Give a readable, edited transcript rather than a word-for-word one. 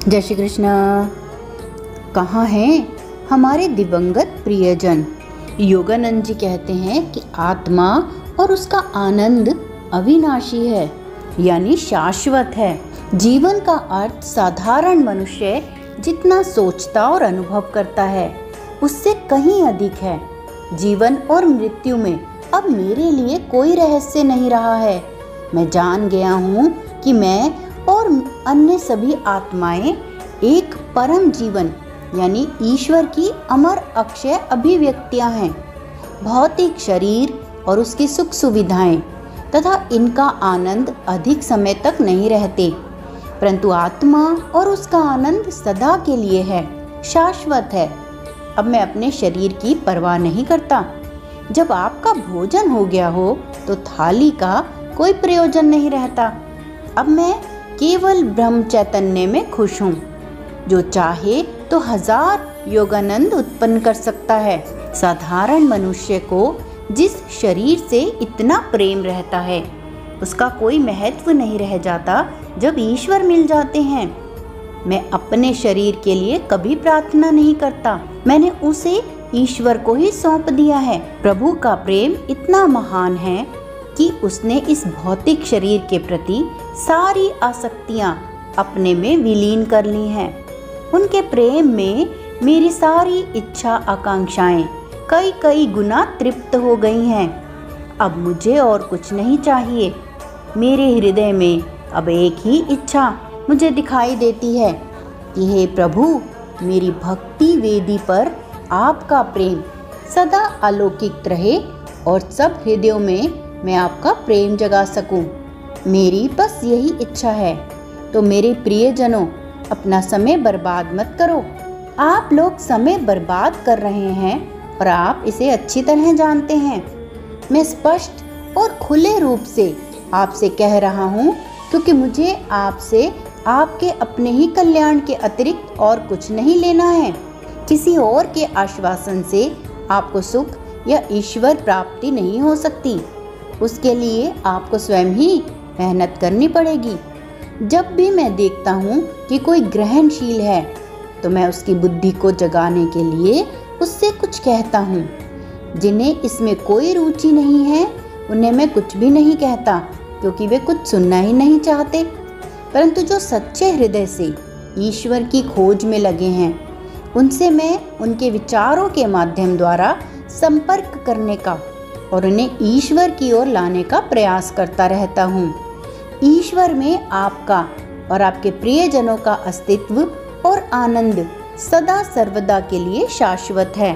जय श्री कृष्ण। कहाँ हैं हमारे दिवंगत प्रियजन? योगानंद जी कहते हैं कि आत्मा और उसका आनंद अविनाशी है, यानी शाश्वत है। जीवन का अर्थ साधारण मनुष्य जितना सोचता और अनुभव करता है उससे कहीं अधिक है। जीवन और मृत्यु में अब मेरे लिए कोई रहस्य नहीं रहा है। मैं जान गया हूँ कि मैं और अन्य सभी आत्माएं एक परम जीवन यानी ईश्वर की अमर अक्षय अभिव्यक्तियां हैं। भौतिक शरीर और उसकी सुख सुविधाएं तथा इनका आनंद अधिक समय तक नहीं रहते, परंतु आत्मा और उसका आनंद सदा के लिए है, शाश्वत है। अब मैं अपने शरीर की परवाह नहीं करता। जब आपका भोजन हो गया हो तो थाली का कोई प्रयोजन नहीं रहता। अब मैं केवल ब्रह्म चैतन्य में खुश हूँ। जो चाहे तो 1000 योगानंद उत्पन्न कर सकता है। साधारण मनुष्य को जिस शरीर से इतना प्रेम रहता है उसका कोई महत्व नहीं रह जाता जब ईश्वर मिल जाते हैं। मैं अपने शरीर के लिए कभी प्रार्थना नहीं करता, मैंने उसे ईश्वर को ही सौंप दिया है। प्रभु का प्रेम इतना महान है कि उसने इस भौतिक शरीर के प्रति सारी आसक्तियां अपने में विलीन कर ली हैं। उनके प्रेम में मेरी सारी इच्छा आकांक्षाएं कई गुना तृप्त हो गई हैं। अब मुझे और कुछ नहीं चाहिए। मेरे हृदय में अब एक ही इच्छा मुझे दिखाई देती है कि हे प्रभु, मेरी भक्ति वेदी पर आपका प्रेम सदा अलौकिक रहे और सब हृदयों में मैं आपका प्रेम जगा सकूं। मेरी बस यही इच्छा है। तो मेरे प्रियजनों, अपना समय बर्बाद मत करो। आप लोग समय बर्बाद कर रहे हैं और आप इसे अच्छी तरह जानते हैं। मैं स्पष्ट और खुले रूप से आपसे कह रहा हूँ, क्योंकि मुझे आपसे आपके अपने ही कल्याण के अतिरिक्त और कुछ नहीं लेना है। किसी और के आश्वासन से आपको सुख या ईश्वर प्राप्ति नहीं हो सकती। उसके लिए आपको स्वयं ही मेहनत करनी पड़ेगी। जब भी मैं देखता हूँ कि कोई ग्रहणशील है तो मैं उसकी बुद्धि को जगाने के लिए उससे कुछ कहता हूँ। जिन्हें इसमें कोई रुचि नहीं है उन्हें मैं कुछ भी नहीं कहता, क्योंकि वे कुछ सुनना ही नहीं चाहते। परंतु जो सच्चे हृदय से ईश्वर की खोज में लगे हैं उनसे मैं उनके विचारों के माध्यम द्वारा संपर्क करने का और उन्हें ईश्वर की ओर लाने का प्रयास करता रहता हूँ। ईश्वर में आपका और आपके प्रियजनों का अस्तित्व और आनंद सदा सर्वदा के लिए शाश्वत है।